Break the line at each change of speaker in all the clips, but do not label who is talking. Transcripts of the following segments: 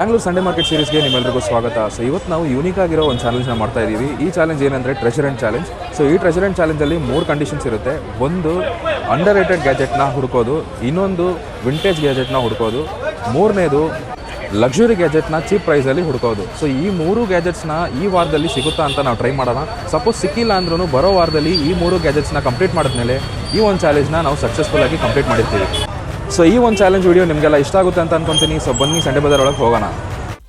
Bangalore Sunday market ಸೀರೀಸ್ಗೆ ನಿಮ್ಮೆಲ್ಲರಿಗೂ ಸ್ವಾಗತ. So ಇವತ್ತು ನಾವು ಯೂನಿಕ್ ಆಗಿರೋ ಒಂದು ಚಾಲೆಂಜ್ನ ಮಾಡ್ತಾ ಇದ್ದೀವಿ. ಈ ಚಾಲೆಂಜ್ ಏನಂದರೆ ಟ್ರೆಷರ್ ಆ್ಯಂಡ್ ಚಾಲೆಂಜ್. ಸೊ ಈ ಟ್ರೆಷರ್ ಆ್ಯಂಡ್ ಚಾಲೆಂಜಲ್ಲಿ 3 ಕಂಡೀಷನ್ಸ್ ಇರುತ್ತೆ. ಒಂದು ಅಂಡರ್ ರೇಟೆಡ್ ಗ್ಯಾಜೆಟ್ನ ಹುಡುಕೋದು, ಇನ್ನೊಂದು ವಿಂಟೇಜ್ ಗ್ಯಾಜೆಟ್ನ ಹುಡುಕೋದು, ಮೂರನೇದು ಲಕ್ಸುರಿ ಗ್ಯಾಜೆಟ್ನ ಚೀಪ್ ಪ್ರೈಸಲ್ಲಿ ಹುಡುಕೋದು. ಸೊ ಈ 3 ಗ್ಯಾಜೆಟ್ಸ್ನ ಈ ವಾರದಲ್ಲಿ ಸಿಗುತ್ತಾ ಅಂತ ನಾವು ಟ್ರೈ ಮಾಡೋಣ. ಸಪೋಸ್ ಸಿಕ್ಕಿಲ್ಲ ಅಂದ್ರೂ ಬರೋ ವಾರದಲ್ಲಿ ಈ 3 ಗ್ಯಾಜೆಟ್ಸ್ನ ಕಂಪ್ಲೀಟ್ ಮಾಡಿದ್ಮೇಲೆ ಈ ಒಂದು ಚಾಲೆಂಜ್ನ ನಾವು ಸಕ್ಸಸ್ಫುಲ್ಲಾಗಿ ಕಂಪ್ಲೀಟ್ ಮಾಡಿರ್ತೀವಿ. ಸೊ ಈ ಒಂದು ಚಾಲೆಂಜ್ ವಿಡಿಯೋ ನಿಮಗೆಲ್ಲ ಇಷ್ಟ ಆಗುತ್ತೆ ಅಂತ ಅನ್ಕೊತೀನಿ. ಸೊ ಬನ್ನಿ ಸಂಡೇ ಬಜಾರ್ ಒಳಗೆ ಹೋಗೋಣ.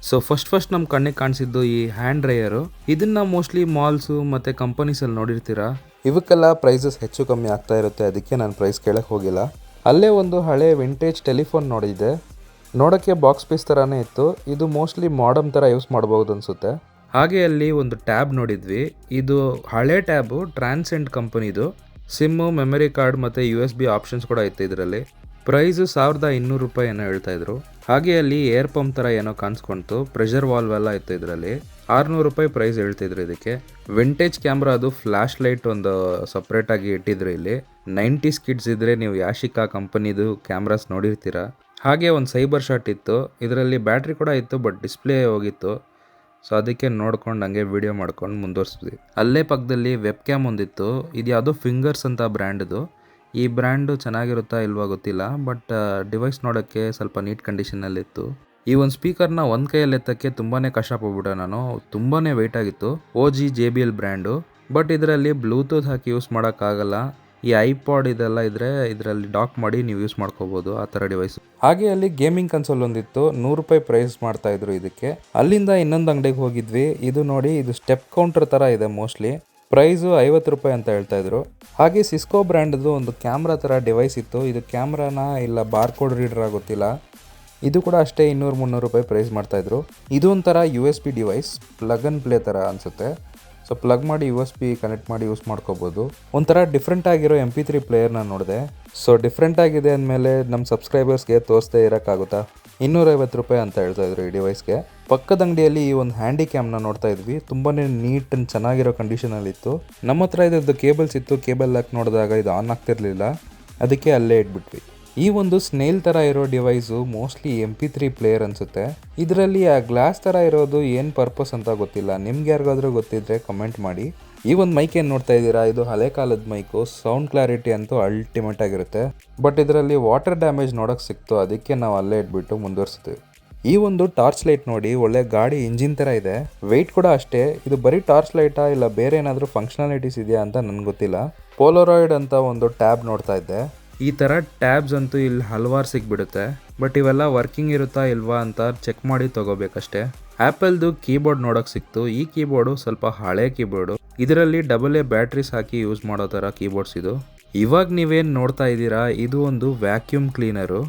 ಸೊ ಫಸ್ಟ್ ನಮ್ಮ ಕಣ್ಣಿಗೆ ಕಾಣಿಸಿದ್ದು ಈ ಹ್ಯಾಂಡ್ ಡ್ರೈಯರು. ಇದನ್ನ ಮೋಸ್ಟ್ಲಿ ಮಾಲ್ಸು ಮತ್ತು ಕಂಪನೀಸಲ್ಲಿ ನೋಡಿರ್ತೀರಾ. ಇವಕ್ಕೆಲ್ಲ ಪ್ರೈಸಸ್ ಹೆಚ್ಚು ಕಮ್ಮಿ ಆಗ್ತಾ ಇರುತ್ತೆ, ಅದಕ್ಕೆ ನಾನು ಪ್ರೈಸ್ ಕೇಳಕ್ಕೆ ಹೋಗಿಲ್ಲ. ಅಲ್ಲೇ ಒಂದು ಹಳೆ ವಿಂಟೇಜ್ ಟೆಲಿಫೋನ್ ನೋಡಿದ್ದೆ, ನೋಡೋಕ್ಕೆ ಬಾಕ್ಸ್ ಪೀಸ್ ಥರನೇ ಇತ್ತು. ಇದು ಮೋಸ್ಟ್ಲಿ ಮಾಡರ್ನ್ ಥರ ಯೂಸ್ ಮಾಡ್ಬೋದು ಅನಿಸುತ್ತೆ. ಹಾಗೆ ಅಲ್ಲಿ ಒಂದು ಟ್ಯಾಬ್ ನೋಡಿದ್ವಿ. ಇದು ಹಳೆ ಟ್ಯಾಬು, ಟ್ರಾನ್ಸೆಂಡ್ ಕಂಪನಿದು. ಸಿಮ್ಮು, ಮೆಮರಿ ಕಾರ್ಡ್ ಮತ್ತು USB ಆಪ್ಷನ್ಸ್ ಕೂಡ ಇತ್ತು ಇದರಲ್ಲಿ. ಪ್ರೈಸು 1200 ರೂಪಾಯಿ ಏನೋ ಹೇಳ್ತಾಯಿದ್ರು. ಹಾಗೆ ಅಲ್ಲಿ ಏರ್ ಪಂಪ್ ಥರ ಏನೋ ಕಾಣಿಸ್ಕೊಂತು, ಪ್ರೆಷರ್ ವಾಲ್ವ್ ಎಲ್ಲ ಇತ್ತು ಇದರಲ್ಲಿ. 600 ರೂಪಾಯಿ ಪ್ರೈಸ್ ಹೇಳ್ತಿದ್ರು ಇದಕ್ಕೆ. ವಿಂಟೇಜ್ ಕ್ಯಾಮ್ರಾ, ಅದು ಫ್ಲ್ಯಾಶ್ ಲೈಟ್ ಒಂದು ಸಪ್ರೇಟಾಗಿ ಇಟ್ಟಿದ್ರು ಇಲ್ಲಿ. 90s ಕಿಡ್ಸ್ ಇದ್ದರೆ ನೀವು ಯಾಶಿಕಾ ಕಂಪನಿದು ಕ್ಯಾಮ್ರಾಸ್ ನೋಡಿರ್ತೀರ. ಹಾಗೆ ಒಂದು ಸೈಬರ್ ಶಾಟ್ ಇತ್ತು, ಇದರಲ್ಲಿ ಬ್ಯಾಟ್ರಿ ಕೂಡ ಇತ್ತು, ಬಟ್ ಡಿಸ್ಪ್ಲೇ ಹೋಗಿತ್ತು. ಸೊ ಅದಕ್ಕೆ ನೋಡ್ಕೊಂಡು ಹಂಗೆ ವಿಡಿಯೋ ಮಾಡ್ಕೊಂಡು ಮುಂದುವರ್ಸಿದ್ವಿ. ಅಲ್ಲೇ ಪಕ್ಕದಲ್ಲಿ ವೆಬ್ ಕ್ಯಾಮ್ ಒಂದಿತ್ತು. ಇದು ಯಾವುದೋ ಫಿಂಗರ್ಸ್ ಅಂತ ಬ್ರ್ಯಾಂಡ್ದು. ಈ ಬ್ರ್ಯಾಂಡು ಚೆನ್ನಾಗಿರುತ್ತಾ ಇಲ್ವಾ ಗೊತ್ತಿಲ್ಲ, ಬಟ್ ಡಿವೈಸ್ ನೋಡೋಕ್ಕೆ ಸ್ವಲ್ಪ ನೀಟ್ ಕಂಡೀಷನಲ್ಲಿತ್ತು. ಈ ಒಂದು ಸ್ಪೀಕರ್ನ ಒಂದು ಕೈಯಲ್ಲಿ ಎತ್ತಕ್ಕೆ ತುಂಬಾ ಕಷ್ಟಪಟ್ಬಿಟ್ಟೆ ನಾನು, ತುಂಬಾ ವೆಯ್ಟ್ ಆಗಿತ್ತು. OG JBL ಬ್ರ್ಯಾಂಡು, ಬಟ್ ಇದರಲ್ಲಿ ಬ್ಲೂಟೂತ್ ಹಾಕಿ ಯೂಸ್ ಮಾಡೋಕ್ಕಾಗಲ್ಲ. ಈ ಐಪಾಡ್ ಇದೆಲ್ಲ ಇದ್ರೆ ಇದರಲ್ಲಿ ಡಾಕ್ ಮಾಡಿ ನೀವು ಯೂಸ್ ಮಾಡ್ಕೋಬೋದು, ಆ ಥರ ಡಿವೈಸ್. ಹಾಗೆ ಅಲ್ಲಿ ಗೇಮಿಂಗ್ ಕನ್ಸೋಲ್ ಒಂದಿತ್ತು, 100 ರೂಪಾಯಿ ಪ್ರೈಸ್ ಮಾಡ್ತಾ ಇದ್ರು ಇದಕ್ಕೆ. ಅಲ್ಲಿಂದ ಇನ್ನೊಂದು ಅಂಗಡಿಗೆ ಹೋಗಿದ್ವಿ. ಇದು ನೋಡಿ, ಇದು ಸ್ಟೆಪ್ ಕೌಂಟರ್ ಥರ ಇದೆ ಮೋಸ್ಟ್ಲಿ. ಪ್ರೈಸು 50 ರೂಪಾಯಿ ಅಂತ ಹೇಳ್ತಾ ಇದ್ರು. ಹಾಗೆ ಸಿಸ್ಕೋ ಬ್ರ್ಯಾಂಡ್ದು ಒಂದು ಕ್ಯಾಮ್ರಾ ಥರ ಡಿವೈಸ್ ಇತ್ತು. ಇದು ಕ್ಯಾಮ್ರಾನ ಇಲ್ಲ ಬಾರ್ಕೋಡ್ ರೀಡರ್ ಆಗುತ್ತಿಲ್ಲ. ಇದು ಕೂಡ ಅಷ್ಟೇ 200-300 ರೂಪಾಯಿ ಪ್ರೈಸ್ ಮಾಡ್ತಾಯಿದ್ರು. ಇದು ಒಂಥರ USB device, plug and play ಥರ ಅನಿಸುತ್ತೆ. ಸೊ ಪ್ಲಗ್ ಮಾಡಿ USB ಕನೆಕ್ಟ್ ಮಾಡಿ ಯೂಸ್ ಮಾಡ್ಕೋಬೋದು. ಒಂಥರ ಡಿಫ್ರೆಂಟ್ ಆಗಿರೋ MP3 ಪ್ಲೇಯರ್ನ ನೋಡಿದೆ. ಸೊ ಡಿಫ್ರೆಂಟ್ ಆಗಿದೆ ಅಂದಮೇಲೆ ನಮ್ಮ ಸಬ್ಸ್ಕ್ರೈಬರ್ಸ್ಗೆ ತೋರಿಸ್ದೇ ಇರೋಕ್ಕಾಗುತ್ತಾ. 250 ರೂಪಾಯಿ ಅಂತ ಹೇಳ್ತಾ ಇದ್ರು ಈ ಡಿವೈಸ್ಗೆ. ಪಕ್ಕದ ಅಂಗಡಿಯಲ್ಲಿ ಈ ಒಂದು ಹ್ಯಾಂಡಿ ಕ್ಯಾಮ್ನ ನೋಡ್ತಾ ಇದ್ವಿ. ತುಂಬಾ ನೀಟ್ ಅಂಡ್ ಚೆನ್ನಾಗಿರೋ ಕಂಡೀಷನಲ್ಲಿತ್ತು. ನಮ್ಮ ಹತ್ರ ಇದ್ರದ್ದು ಕೇಬಲ್ಸ್ ಇತ್ತು. ಕೇಬಲ್ ಹಾಕಿ ನೋಡಿದಾಗ ಇದು ಆನ್ ಆಗ್ತಿರ್ಲಿಲ್ಲ, ಅದಕ್ಕೆ ಅಲ್ಲೇ ಇಟ್ಬಿಟ್ವಿ. ಈ ಒಂದು ಸ್ನೇಲ್ ಥರ ಇರೋ ಡಿವೈಸು ಮೋಸ್ಟ್ಲಿ MP3 ಪ್ಲೇಯರ್ ಅನಿಸುತ್ತೆ. ಇದರಲ್ಲಿ ಆ ಗ್ಲಾಸ್ ಥರ ಇರೋದು ಏನು ಪರ್ಪಸ್ ಅಂತ ಗೊತ್ತಿಲ್ಲ. ನಿಮ್ಗೆ ಯಾರಿಗಾದ್ರೂ ಗೊತ್ತಿದ್ರೆ ಕಮೆಂಟ್ ಮಾಡಿ. ಈ ಒಂದು ಮೈಕ್ ಏನು ನೋಡ್ತಾ ಇದ್ದೀರಾ, ಇದು ಹಳೆ ಕಾಲದ ಮೈಕು. ಸೌಂಡ್ ಕ್ಲಾರಿಟಿ ಅಂತೂ ಅಲ್ಟಿಮೇಟ್ ಆಗಿರುತ್ತೆ, ಬಟ್ ಇದರಲ್ಲಿ ವಾಟರ್ ಡ್ಯಾಮೇಜ್ ನೋಡೋಕೆ ಸಿಕ್ತು, ಅದಕ್ಕೆ ನಾವು ಅಲ್ಲೇ ಇಟ್ಬಿಟ್ಟು ಮುಂದುವರಿಸ್ತೀವಿ. ಈ ಒಂದು ಟಾರ್ಚ್ ಲೈಟ್ ನೋಡಿ, ಒಳ್ಳೆ ಗಾಡಿ ಇಂಜಿನ್ ಥರ ಇದೆ. ವೆಯ್ಟ್ ಕೂಡ ಅಷ್ಟೇ. ಇದು ಬರೀ ಟಾರ್ಚ್ ಲೈಟಾ ಇಲ್ಲ ಬೇರೆ ಏನಾದರೂ ಫಂಕ್ಷನಾಲಿಟೀಸ್ ಇದೆಯಾ ಅಂತ ನನಗೆ ಗೊತ್ತಿಲ್ಲ. ಪೋಲರಾಯ್ಡ್ ಅಂತ ಒಂದು ಟ್ಯಾಬ್ ನೋಡ್ತಾ ಇದ್ದೆ. ಈ ಥರ ಟ್ಯಾಬ್ಸ್ ಅಂತೂ ಇಲ್ಲಿ ಹಲವಾರು ಸಿಕ್ಬಿಡುತ್ತೆ, ಬಟ್ ಇವೆಲ್ಲ ವರ್ಕಿಂಗ್ ಇರುತ್ತಾ ಇಲ್ವಾ ಅಂತ ಚೆಕ್ ಮಾಡಿ ತೊಗೋಬೇಕಷ್ಟೇ. ಆ್ಯಪಲ್ದು ಕೀಬೋರ್ಡ್ ನೋಡೋಕೆ ಸಿಕ್ತು. ಈ ಕೀಬೋರ್ಡು ಸ್ವಲ್ಪ ಹಳೆ ಕೀಬೋರ್ಡು. ಇದರಲ್ಲಿ AA ಬ್ಯಾಟ್ರೀಸ್ ಹಾಕಿ ಯೂಸ್ ಮಾಡೋ ಥರ ಕೀಬೋರ್ಡ್ಸ್ ಇದು. ಇವಾಗ ನೀವೇನು ನೋಡ್ತಾ ಇದ್ದೀರಾ, ಇದು ಒಂದು ವ್ಯಾಕ್ಯೂಮ್ ಕ್ಲೀನರು.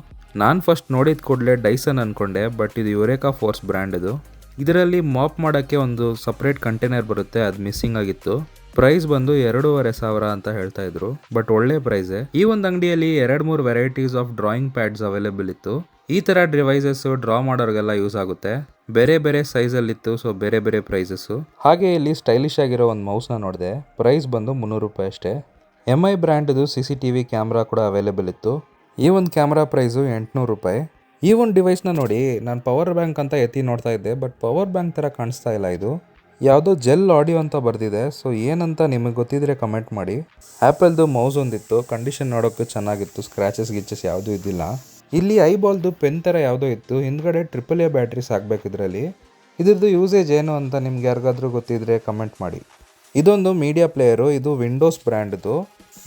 ನಾನು ಫಸ್ಟ್ ನೋಡಿದ ಕೂಡಲೇ ಡೈಸನ್ ಅಂದ್ಕೊಂಡೆ, ಬಟ್ ಇದು ಯುರೇಕಾ ಫೋರ್ಸ್ ಬ್ರ್ಯಾಂಡ್ ಇದು. ಇದರಲ್ಲಿ ಮಾಪ್ ಮಾಡೋಕ್ಕೆ ಒಂದು ಸಪ್ರೇಟ್ ಕಂಟೈನರ್ ಬರುತ್ತೆ, ಅದು ಮಿಸ್ಸಿಂಗ್ ಆಗಿತ್ತು. ಪ್ರೈಸ್ ಬಂದು 2500 ಅಂತ ಹೇಳ್ತಾ ಇದ್ರು, ಬಟ್ ಒಳ್ಳೆ ಪ್ರೈಸೇ. ಈ ಒಂದು ಅಂಗಡಿಯಲ್ಲಿ 2-3 varieties of drawing pads available ಇತ್ತು. ಈ ಥರ ಡಿವೈಸಸ್ ಡ್ರಾ ಮಾಡೋರಿಗೆಲ್ಲ ಯೂಸ್ ಆಗುತ್ತೆ. ಬೇರೆ ಬೇರೆ ಸೈಜಲ್ಲಿತ್ತು, ಸೊ ಬೇರೆ ಬೇರೆ ಪ್ರೈಸಸ್ಸು. ಹಾಗೆ ಇಲ್ಲಿ ಸ್ಟೈಲಿಶ್ ಆಗಿರೋ ಒಂದು ಮೌಸ್ನ ನೋಡಿದೆ. ಪ್ರೈಸ್ ಬಂದು 300 ರೂಪಾಯಿ ಅಷ್ಟೇ. MI ಬ್ರ್ಯಾಂಡ್ದು CCTV ಕ್ಯಾಮ್ರಾ ಕೂಡ ಅವೈಲೇಬಲ್ ಇತ್ತು. ಈ ಒಂದು ಕ್ಯಾಮ್ರಾ ಪ್ರೈಸು 800 ರೂಪಾಯಿ. ಈ ಒಂದು ಡಿವೈಸ್ನ ನೋಡಿ, ನಾನು ಪವರ್ ಬ್ಯಾಂಕ್ ಅಂತ ಎತ್ತಿ ನೋಡ್ತಾ ಇದ್ದೆ, ಬಟ್ ಪವರ್ ಬ್ಯಾಂಕ್ ಥರ ಕಾಣಿಸ್ತಾ ಇಲ್ಲ. ಇದು ಯಾವುದೋ ಜೆಲ್ ಆಡಿಯೋ ಅಂತ ಬರ್ದಿದೆ. ಸೊ ಏನಂತ ನಿಮಗೆ ಗೊತ್ತಿದ್ರೆ ಕಮೆಂಟ್ ಮಾಡಿ. ಆ್ಯಪಲ್ದು ಮೌಸ್ ಒಂದಿತ್ತು, ಕಂಡೀಷನ್ ನೋಡೋಕ್ಕೆ ಚೆನ್ನಾಗಿತ್ತು, ಸ್ಕ್ರ್ಯಾಚಸ್ ಗಿಚಸ್ ಯಾವುದೂ ಇದ್ದಿಲ್ಲ. ಇಲ್ಲಿ ಐಬಾಲ್ದು ಪೆನ್ ಥರ ಯಾವುದೋ ಇತ್ತು. ಹಿಂದ್ಗಡೆ AAA ಬ್ಯಾಟ್ರೀಸ್ ಹಾಕ್ಬೇಕು ಇದರಲ್ಲಿ. ಇದ್ರದ್ದು ಯೂಸೇಜ್ ಏನು ಅಂತ ನಿಮ್ಗೆ ಯಾರಿಗಾದ್ರೂ ಗೊತ್ತಿದ್ರೆ ಕಮೆಂಟ್ ಮಾಡಿ. ಇದೊಂದು ಮೀಡಿಯಾ ಪ್ಲೇಯರು, ಇದು ವಿಂಡೋಸ್ ಬ್ರ್ಯಾಂಡ್ದು.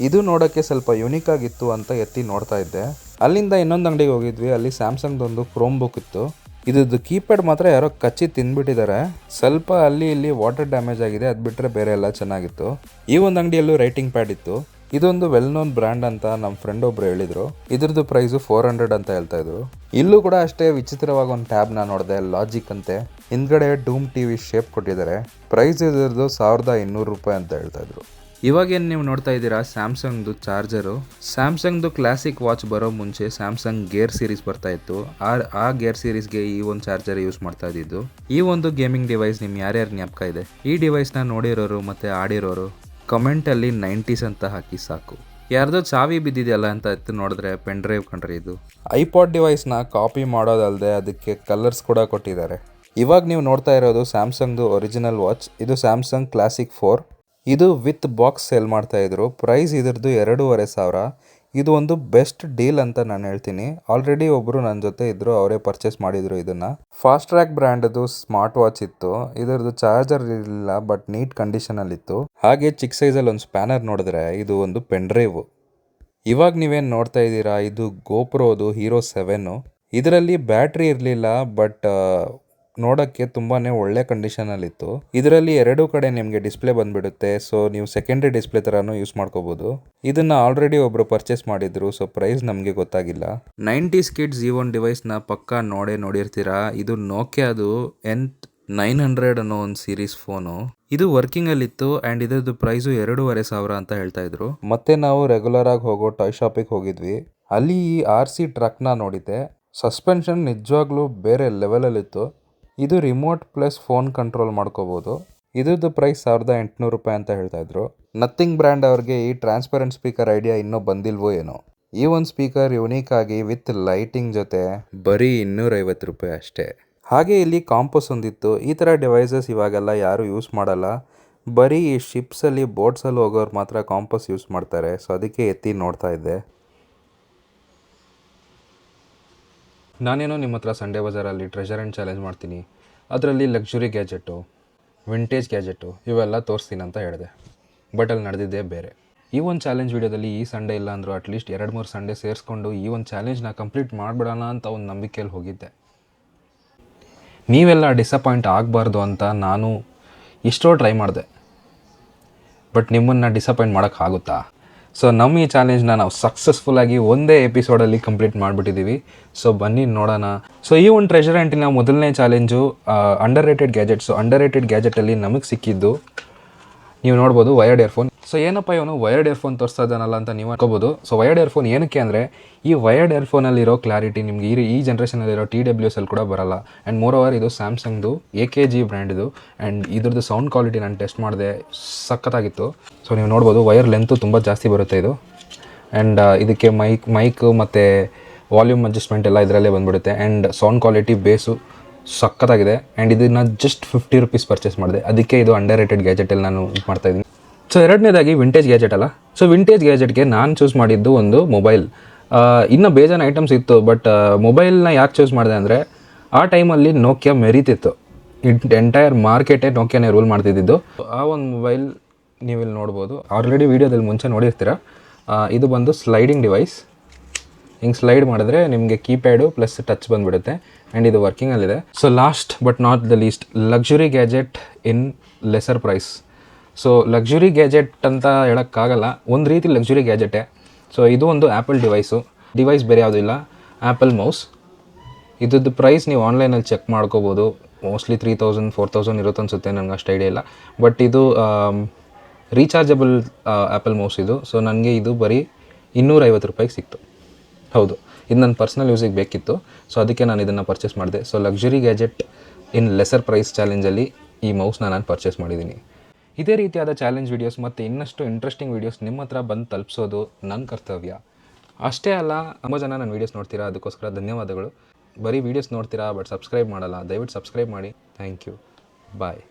ಇದು ನೋಡೋಕ್ಕೆ ಸ್ವಲ್ಪ ಯುನೀಕ್ ಆಗಿತ್ತು ಅಂತ ಎತ್ತಿ ನೋಡ್ತಾ ಇದ್ದೆ. ಅಲ್ಲಿಂದ ಇನ್ನೊಂದು ಅಂಗಡಿಗೆ ಹೋಗಿದ್ವಿ. ಅಲ್ಲಿ ಸ್ಯಾಮ್ಸಂಗ್ದೊಂದು ಕ್ರೋಮ್ ಬುಕ್ ಇತ್ತು. ಇದ್ರದ್ದು ಕೀಪ್ಯಾಡ್ ಮಾತ್ರ ಯಾರೋ ಕಚ್ಚಿ ತಿಂದ್ಬಿಟ್ಟಿದ್ದಾರೆ. ಸ್ವಲ್ಪ ಅಲ್ಲಿ ಇಲ್ಲಿ ವಾಟರ್ ಡ್ಯಾಮೇಜ್ ಆಗಿದೆ, ಅದು ಬಿಟ್ಟರೆ ಬೇರೆ ಎಲ್ಲ ಚೆನ್ನಾಗಿತ್ತು. ಈ ಒಂದು ಅಂಗಡಿಯಲ್ಲೂ ರೈಟಿಂಗ್ ಪ್ಯಾಡ್ ಇತ್ತು. ಇದೊಂದು ವೆಲ್ ನೋನ್ ಬ್ರ್ಯಾಂಡ್ ಅಂತ ನಮ್ಮ ಫ್ರೆಂಡ್ ಒಬ್ರು ಹೇಳಿದ್ರು. ಇದ್ರದ್ದು ಪ್ರೈಸು 400 ಅಂತ ಹೇಳ್ತಾ ಇದ್ರು. ಇಲ್ಲೂ ಕೂಡ ಅಷ್ಟೇ ವಿಚಿತ್ರವಾಗಿ ಒಂದು ಟ್ಯಾಬ್ನ ನೋಡಿದೆ, ಲಾಜಿಕ್ ಅಂತೆ. ಹಿಂದ್ಗಡೆ ಡೂಮ್ TV ಶೇಪ್ ಕೊಟ್ಟಿದ್ದಾರೆ. ಪ್ರೈಸ್ ಇದ್ರದ್ದು 1200 ರೂಪಾಯಿ ಅಂತ ಹೇಳ್ತಾ ಇದ್ರು. ಇವಾಗೇನು ನೀವು ನೋಡ್ತಾ ಇದ್ದೀರಾ, ಸ್ಯಾಮ್ಸಂಗ್ದು ಚಾರ್ಜರು. ಸ್ಯಾಮ್ಸಂಗ್ದು ಕ್ಲಾಸಿಕ್ ವಾಚ್ ಬರೋ ಮುಂಚೆ ಸ್ಯಾಮ್ಸಂಗ್ ಗೇರ್ ಸೀರೀಸ್ ಬರ್ತಾ ಇತ್ತು. ಆ ಗೇರ್ ಸೀರೀಸ್ಗೆ ಈ ಒಂದು ಚಾರ್ಜರ್ ಯೂಸ್ ಮಾಡ್ತಾ ಇದ್ದಿದ್ದು. ಈ ಒಂದು ಗೇಮಿಂಗ್ ಡಿವೈಸ್ ನಿಮ್ಗೆ ಯಾರ್ಯಾರು ಜ್ಞಾಪಕ ಇದೆ? ಈ ಡಿವೈಸ್ನ ನೋಡಿರೋರು ಮತ್ತು ಆಡಿರೋರು ಕಮೆಂಟಲ್ಲಿ 90s ಅಂತ ಹಾಕಿ ಸಾಕು. ಯಾರ್ದೋ ಚಾವಿ ಬಿದ್ದಿದೆಯಲ್ಲ ಅಂತ ಎತ್ತು ನೋಡಿದ್ರೆ ಪೆನ್ ಡ್ರೈವ್ ಕಂಡ್ರಿ ಇದು. ಐಪಾಡ್ ಡಿವೈಸ್ನ ಕಾಪಿ ಮಾಡೋದಲ್ಲದೆ ಅದಕ್ಕೆ ಕಲರ್ಸ್ ಕೂಡ ಕೊಟ್ಟಿದ್ದಾರೆ. ಇವಾಗ ನೀವು ನೋಡ್ತಾ ಇರೋದು ಸ್ಯಾಮ್ಸಂಗ್ದು ಒರಿಜಿನಲ್ ವಾಚ್. ಇದು ಸ್ಯಾಮ್ಸಂಗ್ ಕ್ಲಾಸಿಕ್ 4. ಇದು ವಿತ್ ಬಾಕ್ಸ್ ಸೇಲ್ ಮಾಡ್ತಾ ಇದ್ರು. ಪ್ರೈಸ್ ಇದ್ರದ್ದು 2,500. ಇದು ಒಂದು ಬೆಸ್ಟ್ ಡೀಲ್ ಅಂತ ನಾನು ಹೇಳ್ತೀನಿ. ಆಲ್ರೆಡಿ ಒಬ್ರು ನನ್ನ ಜೊತೆ ಇದ್ರು, ಅವರೇ ಪರ್ಚೇಸ್ ಮಾಡಿದ್ರು ಇದನ್ನ. ಫಾಸ್ಟ್ ಟ್ರ್ಯಾಕ್ ಬ್ರ್ಯಾಂಡದು ಸ್ಮಾರ್ಟ್ ವಾಚ್ ಇತ್ತು. ಇದರದ್ದು ಚಾರ್ಜರ್ ಇರಲಿಲ್ಲ, ಬಟ್ ನೀಟ್ ಕಂಡೀಷನ್ ಅಲ್ಲಿ ಇತ್ತು. ಹಾಗೆ ಚಿಕ್ಕ ಸೈಜಲ್ಲಿ ಒಂದು ಸ್ಪ್ಯಾನರ್ ನೋಡಿದ್ರೆ ಇದು ಒಂದು ಪೆನ್ ಡ್ರೈವ್. ಇವಾಗ ನೀವೇನು ನೋಡ್ತಾ ಇದ್ದೀರಾ ಇದು ಗೋಪ್ರೋದು ಹೀರೋ 7. ಇದರಲ್ಲಿ ಬ್ಯಾಟ್ರಿ ಇರಲಿಲ್ಲ, ಬಟ್ ನೋಡೋಕ್ಕೆ ತುಂಬಾ ಒಳ್ಳೆ ಕಂಡೀಷನಲ್ಲಿತ್ತು. ಇದರಲ್ಲಿ 2 ಕಡೆ ನಿಮಗೆ ಡಿಸ್ಪ್ಲೇ ಬಂದುಬಿಡುತ್ತೆ. ಸೊ ನೀವು ಸೆಕೆಂಡ್ರಿ ಡಿಸ್ಪ್ಲೇ ಥರನೂ ಯೂಸ್ ಮಾಡ್ಕೋಬೋದು. ಇದನ್ನು ಆಲ್ರೆಡಿ ಒಬ್ಬರು ಪರ್ಚೇಸ್ ಮಾಡಿದ್ರು. ಸೊ ಪ್ರೈಸ್ ನಮಗೆ ಗೊತ್ತಾಗಿಲ್ಲ. 90s ಕಿಡ್ಸ್ ಈ ಒಂದು ಡಿವೈಸ್ನ ಪಕ್ಕ ನೋಡಿರ್ತೀರಾ. ಇದು ನೋಕಿಯಾದು N900 ಅನ್ನೋ ಒಂದು ಸೀರೀಸ್ ಫೋನು. ಇದು ವರ್ಕಿಂಗಲ್ಲಿತ್ತು ಆ್ಯಂಡ್ ಇದರದ್ದು ಪ್ರೈಸು 2,500 ಅಂತ ಹೇಳ್ತಾ ಇದ್ರು. ಮತ್ತೆ ನಾವು ರೆಗ್ಯುಲರ್ ಆಗಿ ಹೋಗೋ ಟಾಯ್ ಶಾಪಿಗೆ ಹೋಗಿದ್ವಿ. ಅಲ್ಲಿ ಈ RC ಟ್ರಕ್ನ ನೋಡಿದ್ದೆ. ಸಸ್ಪೆನ್ಷನ್ ನಿಜವಾಗ್ಲೂ ಬೇರೆ ಲೆವೆಲಲ್ಲಿತ್ತು. ಇದು ರಿಮೋಟ್ ಪ್ಲಸ್ ಫೋನ್ ಕಂಟ್ರೋಲ್ ಮಾಡ್ಕೋಬೋದು. ಇದ್ರದ್ದು ಪ್ರೈಸ್ 1,800 ರೂಪಾಯಿ ಅಂತ ಹೇಳ್ತಾ ಇದ್ರು. ನಥಿಂಗ್ ಬ್ರ್ಯಾಂಡ್ ಅವ್ರಿಗೆ ಈ ಟ್ರಾನ್ಸ್ಪರೆಂಟ್ ಸ್ಪೀಕರ್ ಐಡಿಯಾ ಇನ್ನೂ ಬಂದಿಲ್ವೋ ಏನೋ. ಈ ಒಂದು ಸ್ಪೀಕರ್ ಯುನೀಕ್ ಆಗಿ ವಿತ್ ಲೈಟಿಂಗ್ ಜೊತೆ ಬರೀ 250 ರೂಪಾಯಿ ಅಷ್ಟೇ. ಹಾಗೆ ಇಲ್ಲಿ ಕಾಂಪಸ್ ಒಂದಿತ್ತು. ಈ ಥರ ಡಿವೈಸಸ್ ಇವಾಗೆಲ್ಲ ಯಾರು ಯೂಸ್ ಮಾಡಲ್ಲ. ಬರೀ ಈ ಶಿಪ್ಸಲ್ಲಿ ಬೋಟ್ಸಲ್ಲಿ ಹೋಗೋರು ಮಾತ್ರ ಕಾಂಪಸ್ ಯೂಸ್ ಮಾಡ್ತಾರೆ. ಸೊ ಅದಕ್ಕೆ ಎತ್ತಿ ನೋಡ್ತಾ ಇದ್ದೆ. ನಾನೇನೋ ನಿಮ್ಮ ಹತ್ರ ಸಂಡೇ ಬಜಾರಲ್ಲಿ ಟ್ರೆಷರ್ ಆ್ಯಂಡ್ ಚಾಲೆಂಜ್ ಮಾಡ್ತೀನಿ, ಅದರಲ್ಲಿ ಲಕ್ಸುರಿ ಗ್ಯಾಜೆಟು, ವಿಂಟೇಜ್ ಗ್ಯಾಜೆಟು ಇವೆಲ್ಲ ತೋರಿಸ್ತೀನಿ ಅಂತ ಹೇಳಿದೆ. ಬಟ್ ಅಲ್ಲಿ ನಡೆದಿದ್ದೇ ಬೇರೆ. ಈ ಒಂದು ಚಾಲೆಂಜ್ ವೀಡಿಯೋದಲ್ಲಿ ಈ ಸಂಡೇ ಇಲ್ಲ ಅಂದರೂ ಅಟ್ಲೀಸ್ಟ್ 2-3 ಸಂಡೇ ಸೇರಿಸ್ಕೊಂಡು ಈ ಒಂದು ಚಾಲೆಂಜ್ನ ಕಂಪ್ಲೀಟ್ ಮಾಡಿಬಿಡೋಣ ಅಂತ ಒಂದು ನಂಬಿಕೆಯಲ್ಲಿ ಹೋಗಿದ್ದೆ. ನೀವೆಲ್ಲ ಡಿಸಪಾಯಿಂಟ್ ಆಗಬಾರ್ದು ಅಂತ ನಾನು ಎಷ್ಟೋ ಟ್ರೈ ಮಾಡಿದೆ. ಬಟ್ ನಿಮ್ಮನ್ನು ಡಿಸಪಾಯಿಂಟ್ ಮಾಡೋಕ್ಕಾಗುತ್ತಾ? ಸೊ ನಮ್ಮ ಈ ಚಾಲೆಂಜ್ನ ನಾವು ಸಕ್ಸಸ್ಫುಲ್ಲಾಗಿ ಒಂದೇ ಎಪಿಸೋಡಲ್ಲಿ ಕಂಪ್ಲೀಟ್ ಮಾಡಿಬಿಟ್ಟಿದ್ದೀವಿ. ಸೊ ಬನ್ನಿ ನೋಡೋಣ. ಸೊ ಈ ಒಂದು ಟ್ರೆಷರ್ ಹಂಟಿನ ಮೊದಲನೇ challenge underrated gadgets. Underrated ಗ್ಯಾಜೆಟಲ್ಲಿ ನಮಗೆ ಸಿಕ್ಕಿದ್ದು ನೀವು ನೋಡ್ಬೋದು ವಯರ್ಡ್ ಇಯರ್ಫೋನ್. ಸೊ ಏನಪ್ಪ ಇವನು ವಯರ್ಡ್ ಇಯರ್ಫೋನ್ ತೋರಿಸ್ತಾ ಇದ್ದಾನಲ್ಲ ಅಂತ ನೀವು ಅನ್ಕೋಬೋದು. ಸೊ ವಯರ್ಡ್ ಇಯರ್ಫೋನ್ ಏನಕ್ಕೆ ಅಂದರೆ ಈ ವಯರ್ಡ್ ಇಯರ್ಫೋನಲ್ಲಿರೋ ಕ್ಲಾರಿಟಿ ನಿಮಗೆ ಈ ಜನ್ರೇಷನಲ್ಲಿರೋ TWS ಕೂಡ ಬರಲ್ಲ. ಆ್ಯಂಡ್ ಮೋರ್ ಓವರ್ ಇದು ಸ್ಯಾಮ್ಸಂಗ್ದು AKG ಬ್ರ್ಯಾಂಡ್ದು. ಆ್ಯಂಡ್ ಇದ್ರದ್ದು ಸೌಂಡ್ ಕ್ವಾಲಿಟಿ ನಾನು ಟೆಸ್ಟ್ ಮಾಡಿದೆ, ಸಖತ್ತಾಗಿತ್ತು. ಸೊ ನೀವು ನೋಡ್ಬೋದು ವಯರ್ ಲೆಂತು ತುಂಬ ಜಾಸ್ತಿ ಬರುತ್ತೆ ಇದು. ಆ್ಯಂಡ್ ಇದಕ್ಕೆ ಮೈಕ್ ಮತ್ತು ವಾಲ್ಯೂಮ್ ಅಡ್ಜಸ್ಟ್ಮೆಂಟ್ ಎಲ್ಲ ಇದರಲ್ಲೇ ಬಂದುಬಿಡುತ್ತೆ. ಆ್ಯಂಡ್ ಸೌಂಡ್ ಕ್ವಾಲಿಟಿ ಬೇಸು ಸಖತ್ತಾಗಿದೆ. ಆ್ಯಂಡ್ ಇದನ್ನು ಜಸ್ಟ್ 50 ರೂಪೀಸ್ ಪರ್ಚೇಸ್ ಮಾಡಿದೆ. ಅದಕ್ಕೆ ಇದು ಅಂಡರ್ ರೇಟೆಡ್ ಗ್ಯಾಜೆಟಲ್ಲಿ ನಾನು ಮಾಡ್ತಾಯಿದ್ದೀನಿ. ಸೊ ಎರಡನೇದಾಗಿ ವಿಂಟೇಜ್ ಗ್ಯಾಜೆಟ್ ಅಲ್ಲ. ಸೊ ವಿಂಟೇಜ್ ಗ್ಯಾಜೆಟ್ಗೆ ನಾನು ಚೂಸ್ ಮಾಡಿದ್ದು ಒಂದು ಮೊಬೈಲ್. ಇನ್ನೂ ಬೇಜಾನ್ ಐಟಮ್ಸ್ ಇತ್ತು, ಬಟ್ ಮೊಬೈಲ್ನ ಯಾಕೆ ಚೂಸ್ ಮಾಡಿದೆ ಅಂದರೆ ಆ ಟೈಮಲ್ಲಿ ನೋಕಿಯಾ ಮೆರೀತಿತ್ತು. ಎಂಟೈರ್ ಮಾರ್ಕೆಟೇ ನೋಕಿಯಾನೇ ರೂಲ್ ಮಾಡ್ತಿದ್ದು. ಆ ಒಂದು ಮೊಬೈಲ್ ನೀವಿಲ್ಲಿ ನೋಡ್ಬೋದು. ಆಲ್ರೆಡಿ ವೀಡಿಯೋದಲ್ಲಿ ಮುಂಚೆ ನೋಡಿರ್ತೀರ. ಇದು ಬಂದು ಸ್ಲೈಡಿಂಗ್ ಡಿವೈಸ್. ಹಿಂಗೆ ಸ್ಲೈಡ್ ಮಾಡಿದ್ರೆ ನಿಮಗೆ ಕೀಪ್ಯಾಡು ಪ್ಲಸ್ ಟಚ್ ಬಂದುಬಿಡುತ್ತೆ. ಆ್ಯಂಡ್ ಇದು ವರ್ಕಿಂಗಲ್ಲಿದೆ. So last but not the least, luxury gadget in lesser price. So luxury gadget ಅಂತ ಹೇಳೋಕ್ಕಾಗಲ್ಲ, ಒಂದು ರೀತಿ ಲಕ್ಸುರಿ ಗ್ಯಾಜೆಟೇ. ಸೊ ಇದು ಒಂದು ಆ್ಯಪಲ್ ಡಿವೈಸ್ ಬೇರೆ ಯಾವುದೂ ಇಲ್ಲ, ಆ್ಯಪಲ್ ಮೌಸ್. ಇದ್ರದ್ದು ಪ್ರೈಸ್ ನೀವು ಆನ್ಲೈನಲ್ಲಿ ಚೆಕ್ ಮಾಡ್ಕೋಬೋದು. ಮೋಸ್ಟ್ಲಿ 3,000-4,000 ಇರುತ್ತೆ ಅನಿಸುತ್ತೆ, ನನಗೆ ಅಷ್ಟು ಐಡಿಯಾ ಇಲ್ಲ. ಬಟ್ ಇದು ರೀಚಾರ್ಜಬಲ್ ಆ್ಯಪಲ್ ಮೌಸ್ ಇದು. ಸೊ ನನಗೆ ಇದು ಬರೀ 250 ರೂಪಾಯಿಗೆ ಸಿಕ್ತು. ಹೌದು, ಇದು ನನ್ನ ಪರ್ಸ್ನಲ್ ಯೂಸಿಗೆ ಬೇಕಿತ್ತು. ಸೊ ಅದಕ್ಕೆ ನಾನು ಇದನ್ನು ಪರ್ಚೇಸ್ ಮಾಡಿದೆ. So luxury gadget in lesser price ಚಾಲೆಂಜಲ್ಲಿ ಈ ಮೌಸ್ನ ನಾನು ಪರ್ಚೇಸ್ ಮಾಡಿದ್ದೀನಿ. ಇದೇ ರೀತಿಯಾದ ಚಾಲೆಂಜ್ ವೀಡಿಯೋಸ್ ಮತ್ತು ಇನ್ನಷ್ಟು ಇಂಟ್ರೆಸ್ಟಿಂಗ್ ವೀಡಿಯೋಸ್ ನಿಮ್ಮ ಹತ್ರ ಬಂದು ತಲುಪಿಸೋದು ನನ್ನ ಕರ್ತವ್ಯ. ಅಷ್ಟೇ ಅಲ್ಲ, ತುಂಬ ಜನ ನನ್ನ ವೀಡಿಯೋಸ್ ನೋಡ್ತೀರಾ, ಅದಕ್ಕೋಸ್ಕರ ಧನ್ಯವಾದಗಳು. ಬರೀ ವೀಡಿಯೋಸ್ ನೋಡ್ತೀರಾ ಬಟ್ ಸಬ್ಸ್ಕ್ರೈಬ್ ಮಾಡಲ್ಲ. ದಯವಿಟ್ಟು ಸಬ್ಸ್ಕ್ರೈಬ್ ಮಾಡಿ. Thank you. ಬಾಯ್.